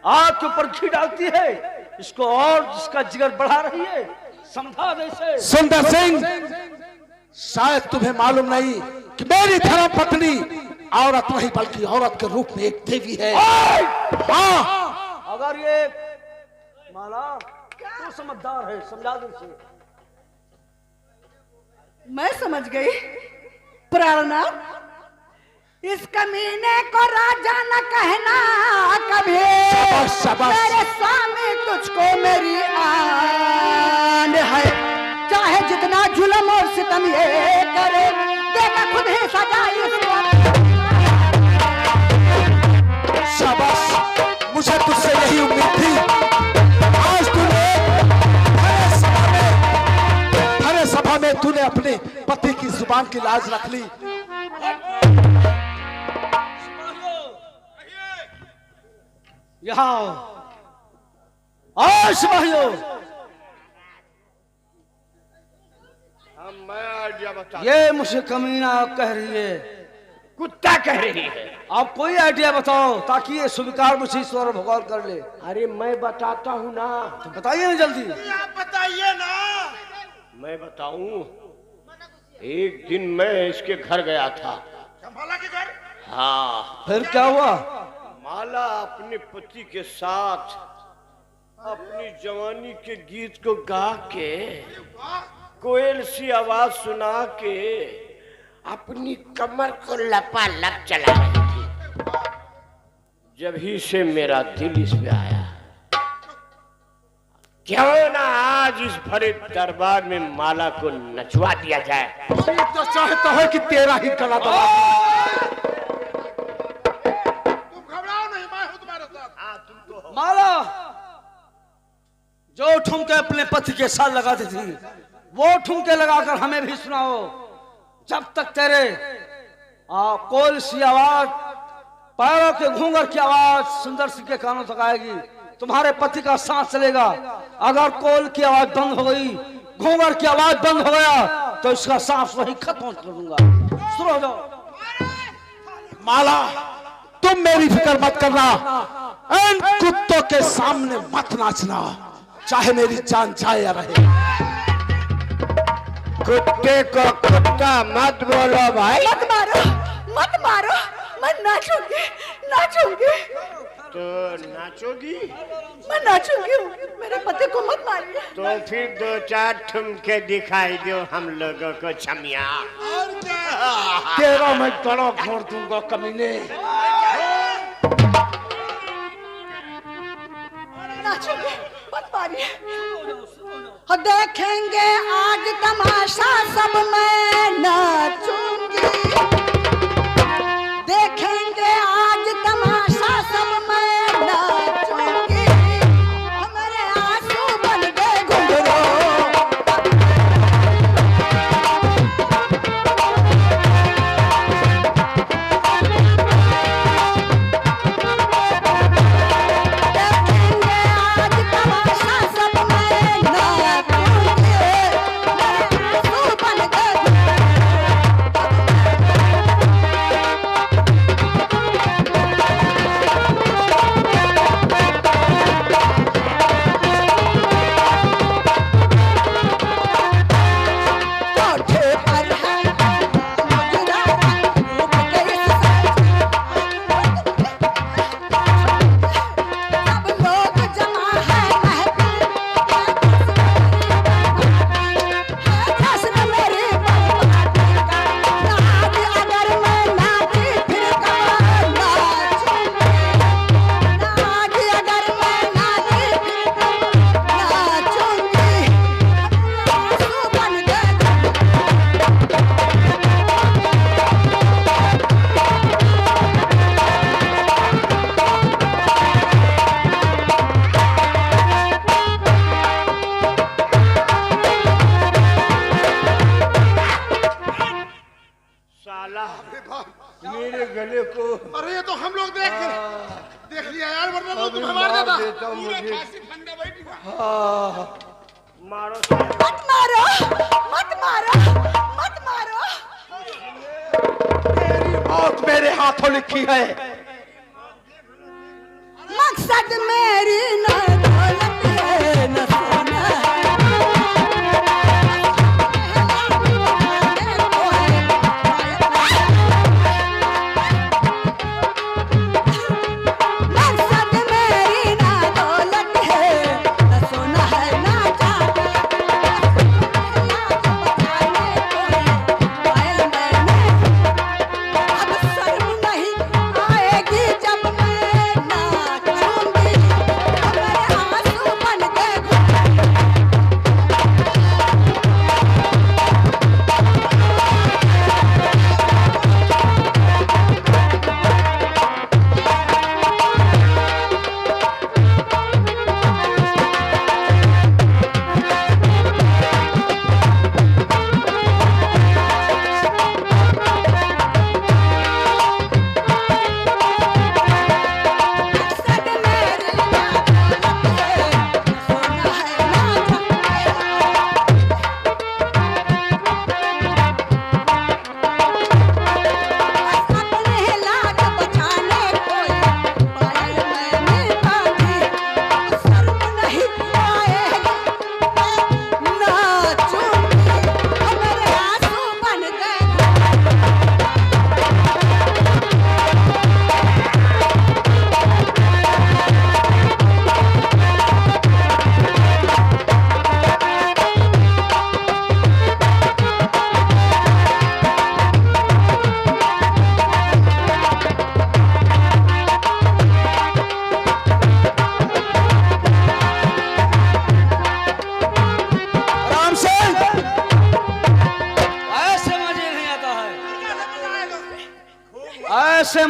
आग के ऊपर घी डालती है, इसको और जिसका जिगर बढ़ा रही है, समझा जैसे। सुंदर सिंह, शायद तुम्हें मालूम नहीं कि मेरी धर्म पत्नी औरत नहीं बल्कि औरत के रूप में एक देवी है। हाँ, अगर ये माला तो समझदार है, समझा दो इसे। मैं समझ गई। प्राणनाथ, इस कमीने को राजा न कहना कभी। मेरे स्वामी तुझको मेरी आन है, चाहे जितना जुल्म और सितम ये करे, देगा खुद ही सजा इसको। शाबाश, मुझे तुझसे यही उम्मीद थी। आज तूने हरे सभा में तूने अपने पति की जुबान की लाज रख ली। यहाँ आओ सिपाहियों, मैं आइडिया बता। ये मुझे कमीना कह रही है, कुत्ता कह रही है। आप कोई आइडिया बताओ ताकि ये स्वीकार मुझे ईश्वर भगवान कर ले। अरे मैं बताता हूँ ना। तो बताइए ना जल्दी। आप बताइए ना। मैं बताऊं? एक दिन मैं इसके घर गया था। माला के घर? हाँ। फिर क्या हुआ? माला अपने पति के साथ अपनी जवानी के गीत को गा के, कोयल सी आवाज सुना के अपनी कमर को लपालप चला रही थी। जब ही से मेरा दिल इस पे आया, क्यों ना आज इस भरे दरबार में माला को नचवा दिया जाए। तो चाहता है कि तेरा ही गला दबा। तुम घबराओ नहीं, मैं हूं तुम्हारे साथ। हाँ, तुम तो हो। माला जो ठुमके अपने पति के साथ लगाती थी, वो ठुमके लगाकर हमें भी सुनाओ। जब तक तेरे कोयल सी आवाज, पैरों के घूंघर की आवाज सुंदर सिंह के कानों तक आएगी, तुम्हारे पति का सांस चलेगा। अगर कोयल की आवाज बंद हो गई, घूंघर की आवाज बंद हो गया, तो इसका सांस वहीं खत्म कर दूंगा। शुरू हो जाओ। माला, तुम मेरी फिक्र मत करना। इन कुत्तों के सामने मत नाचना, चाहे मेरी जान जाए या रहे। कुत्ते को कुत्ता मत बोलो भाई। मत मारो, मत मारो, मैं नाचूंगी, नाचूंगी। तो नाचोगी? मैं नाचूंगी, मेरे पति को मत मारिए। तो फिर दो चार ठुमके दिखाई दो हम लोगों को छमिया। तेरा मैं गला घोड़ दूंगा कमीने। नाचूंगी, मत मारिए। देखेंगे आज तमाशा सब, मैं नाचूंगी। देखेंगे आज तमाशा सब, मैं नाचूंगी। हमारे आंसू बन गए घुंघरू। देखेंगे आज तमाशा सब, मैं नाचूंगी। मेरे आंसू बन गए घुंघरू। मेरे गले को। अरे ये तो हम लोग देख लिया यार, वरना तो तुम्हें मार देता। मारो मत मारो, मत मारो, मत मारो। तेरी मौत मेरे हाथों लिखी है। मकसद में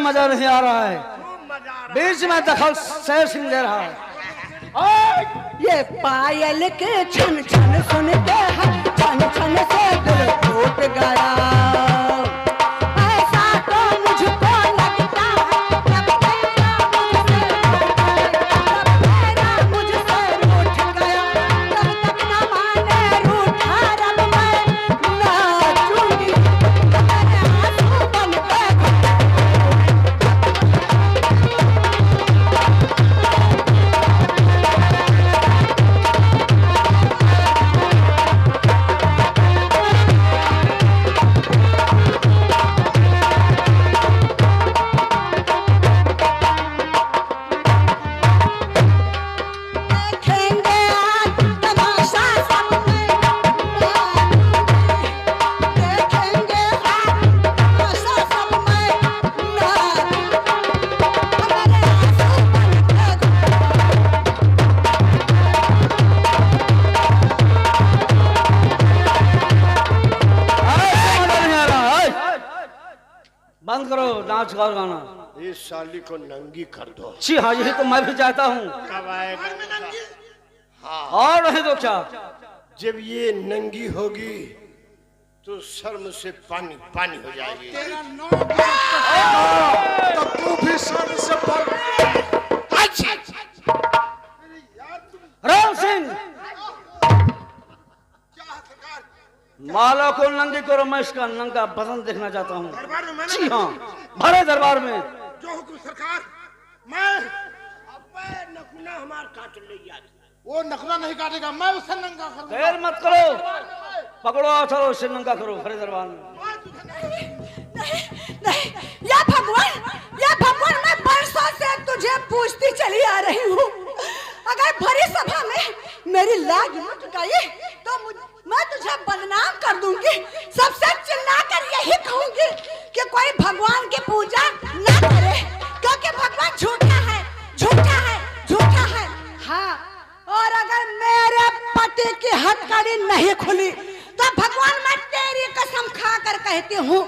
मजा नहीं आ रहा है, बीच में दखल शेर सिंह दे रहा है। ये पायल के छन छन सुन के छन छन से दिल टूट गया। ऐसा तो मुझको लगता है जब तेरा मुझसे रूठ गया, तब तक न माने रूठा रब मैं नाचूंगी तेरे आंसू बन के। देखेंगे आज तमाशा सब में नाचूंगी, देखेंगे आज तमाशा सब में नाचूंगी, हमारे आंसू बन के। मजा नहीं आ रहा है। बंद करो नाच गाओ गाना। इस साली को नंगी कर दो। जी हाँ, यही तो मैं भी चाहता हूँ। कब आएगा? और नहीं तो क्या, जब ये नंगी होगी तो शर्म से पानी पानी हो जाएगी। तेरा नौ तो तू भी शर्म से पर यार तुम राम सिंह क्या है सरकार? माला को नंगी करो, मैं इसका नंगा बदन देखना चाहता हूँ। दरबार में मैंने जी हाँ, भरे दरबार में। जो हुकुम सरकार, मैं नखुना हमार काट ले यार। वो नखरा नहीं काटेगा, मैं उसे नंगा कर दूंगा। देर मत करो, पकड़ो चलो इसे नंगा करो भरे दरबार में। नहीं नहीं, या भगवान मैं बरसों से तुझे पूछती चली आ रही हूँ। अगर भरी सभा में मेरी लाज लुट गई तो मैं तुझे बदनाम कर दूंगी। सबसे चिल्लाकर यही कहूंगी कि कोई भगवान की पूजा ना करे, क्योंकि भगवान झूठा है, झूठा है, झूठा है। हाँ, और अगर मेरे पति की हथकड़ी नहीं खुली तो भगवान मैं तेरी कसम खाकर कहती हूँ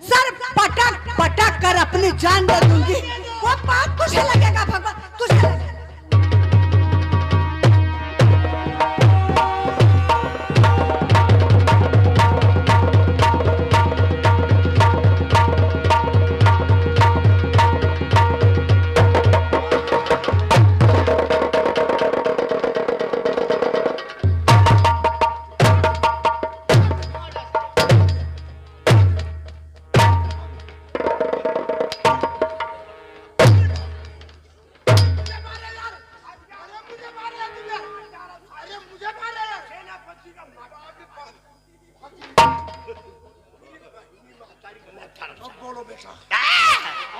सर पटक पटक कर अपनी जान दे दूंगी। वो बात तुझे लगेगा भगवान, तुझे लगेगा। बोलो बेटा,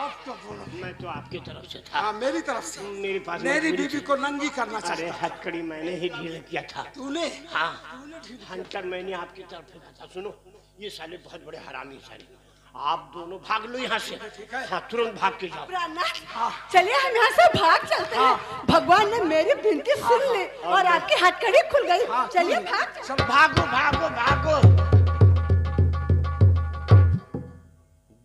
अब तो बोलो। मैं तो आपकी तरफ से था। हाँ, मेरी तरफ से मेरे पास मेरी बीवी को नंगी करना अरे चाहिए। हथकड़ी मैंने ही ढीला किया था। तूने? हाँ, हंटर मैंने आपकी तरफ फेंका था। सुनो, ये साले बहुत बड़े हरामी साले, आप दोनों भाग लो यहाँ से। हाँ, तुरंत भाग के जाओ। चलिए हम यहाँ से भाग चलते हैं। भगवान ने मेरी विनती सुन ली और आपकी हथकड़ी खुल गई। चलिए भाग। सब भागो भागो भागो।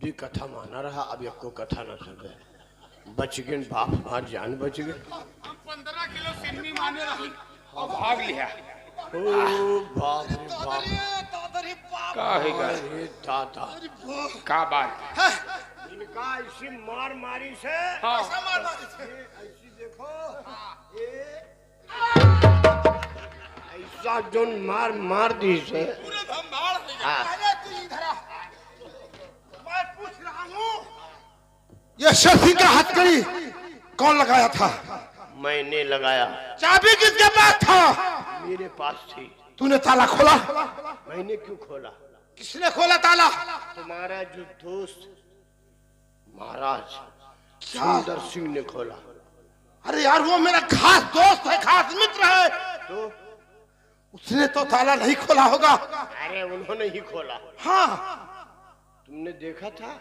दी कथा माना रहा, अब एको कथा ना सुने। बच गए बाप, हमार जान बच गए। 15 किलो सिन्नी माने रही और भाग लिया। ओ बाप रे बाप, का है का अरे दादा, का बात इनका ऐसी मार मारी से। हाँ ऐसी देखो, ऐसा जो मार मार दी से। पूरे धमधाड़ से हाँ। पहले तू इधर आ। मैं पूछ रहा हूँ, ये शफी का हथकड़ी कौन लगाया था? मैंने लगाया। चाबी किसके पास था? मेरे पास थी। तूने ताला खोला? मैंने क्यों खोला? किसने खोला ताला? तुम्हारा जो दोस्त महाराज सुंदर सिंह ने खोला। अरे यार, वो मेरा खास दोस्त है, खास मित्र है। तो उसने तो ताला नहीं खोला होगा। अरे उन्होंने ही खोला। हाँ, तुमने देखा था?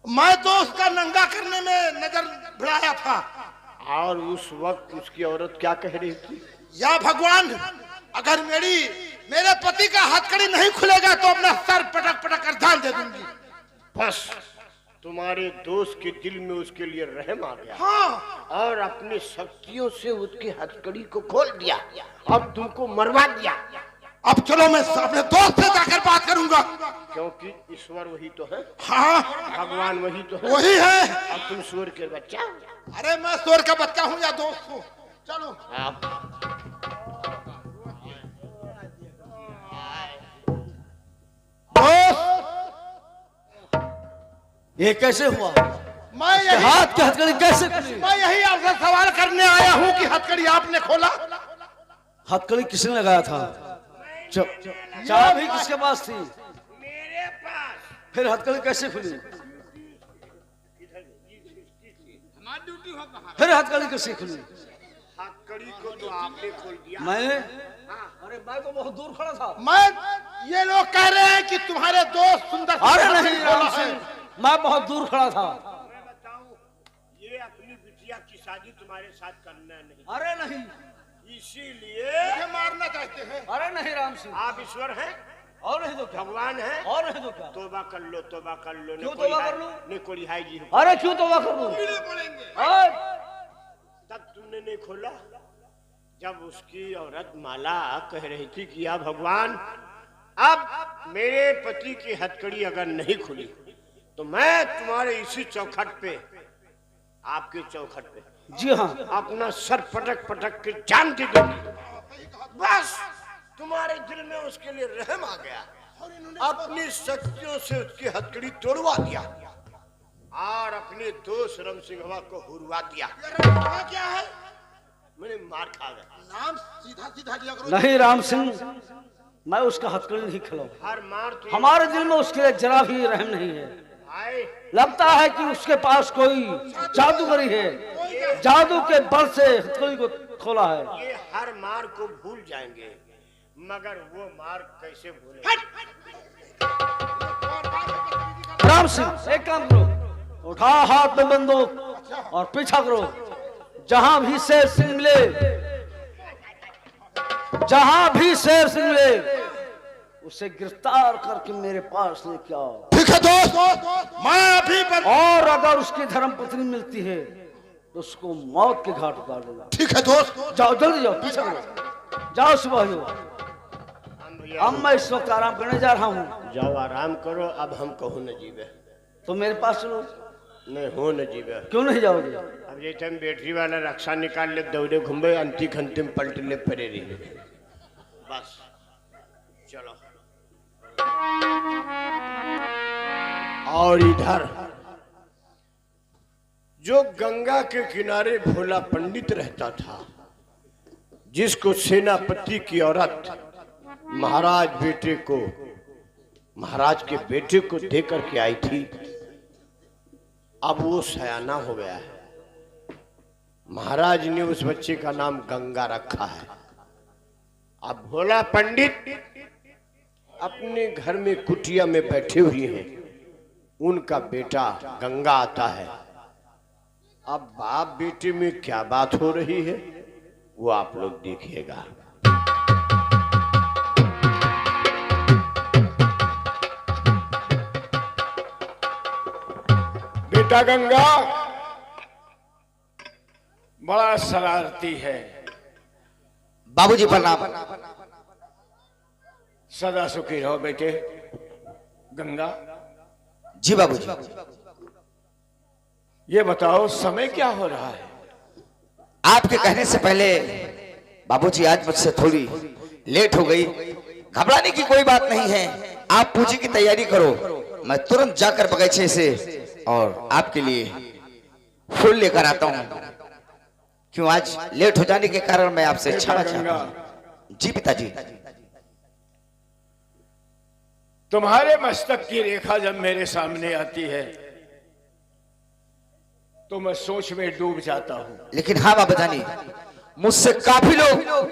मैं तो उसका नंगा करने में नजर भिड़ाया था। और उस वक्त उसकी औरत क्या कह रही थी? या भगवान, अगर मेरे पति का हथकड़ी नहीं खुलेगा तो अपना सर पटक पटक कर जान दे दूंगी। बस तुम्हारे दोस्त के दिल में उसके लिए रहम आ गया। हाँ और अपनी शक्तियों से उसकी हथकड़ी को खोल दिया और तुमको मरवा दिया। अब चलो मैं अपने दोस्त से जाकर बात करूंगा। क्योंकि ईश्वर वही तो है, हाँ भगवान वही तो है। वही है। और तुम सूर के बच्चा। अरे मैं सूर का बच्चा हूँ या दोस्त हूँ? चलो ये कैसे हुआ? मैं इसके यही हाथ की हथकड़ी कैसे खुली? मैं यही आपसे सवाल करने आया हूँ कि हथकड़ी आपने खोला? हथकड़ी किसने लगाया था? चाबी किसके पास थी? मेरे पास। फिर हथकड़ी कैसे खुली? फिर हथकड़ी कैसे खुली? हथकड़ी को तो आपने खोल दिया। मैंने? अरे मैं तो बहुत दूर खड़ा था। मैं ये लोग कह रहे हैं कि तुम्हारे दोस्त सुंदर अरे हथकड़ी नहीं खोला राम है। सिंह, मैं बहुत दूर खड़ा था। मैं बताऊं, ये अपनी बिटिया की शादी तुम्हारे साथ करना नहीं, अरे नहीं, इसीलिए मुझे मारना चाहते हैं। अरे नहीं राम सिंह, आप ईश्वर हैं, और नहीं तो क्या? भगवान हैं। और नहीं तो क्या? तोबा कर लो, तोबा कर लो। क्यों तौबा कर लूं? निकोली हाई जी। अरे क्यों तौबा कर लूं? और तब तुमने नहीं खोला जब उसकी औरत माला कह रही थी कि या भगवान, अब मेरे पति की हथकड़ी अगर नहीं खुली तो मैं तुम्हारे इसी चौखट पे, आपके चौखट पे, जी हाँ, अपना सर पटक पटक के जान दे दूंगी। बस तुम्हारे दिल में उसके लिए रहम आ गया, अपनी शक्तियों से उसकी हथकड़ी तोड़वा दिया और अपने दोस्त रम सिंहवा को हुरवा दिया। क्या है? मैंने मार खा गया। नाम सीधा सीधा लिया करो। नहीं राम सिंह, मैं उसका हथकड़ी नहीं खिलाऊं। हर मार तो हमारे दिल में उसके लिए जरा भी रहम नहीं है। आए लगता है कि उसके पास कोई जादूगरी है, जादू के बल से हथकड़ी को खोला है। ये हर मार को भूल जाएंगे, मगर वो मार कैसे भूलें? राम सिंह, एक काम करो, उठा हाथ में बंदूक और पीछा करो। जहां भी शेर सिंह मिले, जहां भी शेर सिंह मिले, उसे गिरफ्तार करके मेरे पास लेके आओ। ठीक है दोस्त, मैं अभी और अगर उसकी धर्मपत्नी मिलती है तो उसको मौत के घाट उतार देगा। ठीक है दोस्त। जाओ जल्दी जाओ, पीछे करो, जाओ सिपाहियों। अब मैं इस वक्त आराम करने जा रहा हूँ। जाओ आराम करो, अब हम कहूँ न जीवे। तो मेरे पास चलो। नहीं हो न जीवे। क्यों नहीं जाओगे? अब जैसे हम बैटरी वाला रक्षा निकाल ले, दौड़े घूमे, अंतिम अंतिम पलट ले पड़े रही। बस चलो। और इधर जो गंगा के किनारे भोला पंडित रहता था, जिसको सेनापति की औरत महाराज के बेटे को देकर के आई थी, अब वो सयाना हो गया है। महाराज ने उस बच्चे का नाम गंगा रखा है। अब भोला पंडित अपने घर में कुटिया में बैठे हुए हैं, उनका बेटा गंगा आता है। अब बाप बेटे में क्या बात हो रही है वो आप लोग देखिएगा। बेटा गंगा बड़ा शरारती है। बाबूजी प्रणाम। सदा सुखी रहो बेटे। गंगा, जी बाबूजी। ये बताओ समय क्या हो रहा है? आपके कहने से पहले बाबूजी आज मुझसे थोड़ी लेट हो गई। घबराने की कोई बात नहीं है, आप पूजा की तैयारी करो, मैं तुरंत जाकर बगीचे से और आपके लिए फूल लेकर आता हूँ। क्यों आज लेट हो जाने के कारण मैं आपसे क्षमा चाहता हूँ। जी पिताजी। तुम्हारे मस्तक की रेखा जब मेरे सामने आती है तो मैं सोच में डूब जाता हूँ। लेकिन हाँ बाबा जानी, मुझसे काफी लोग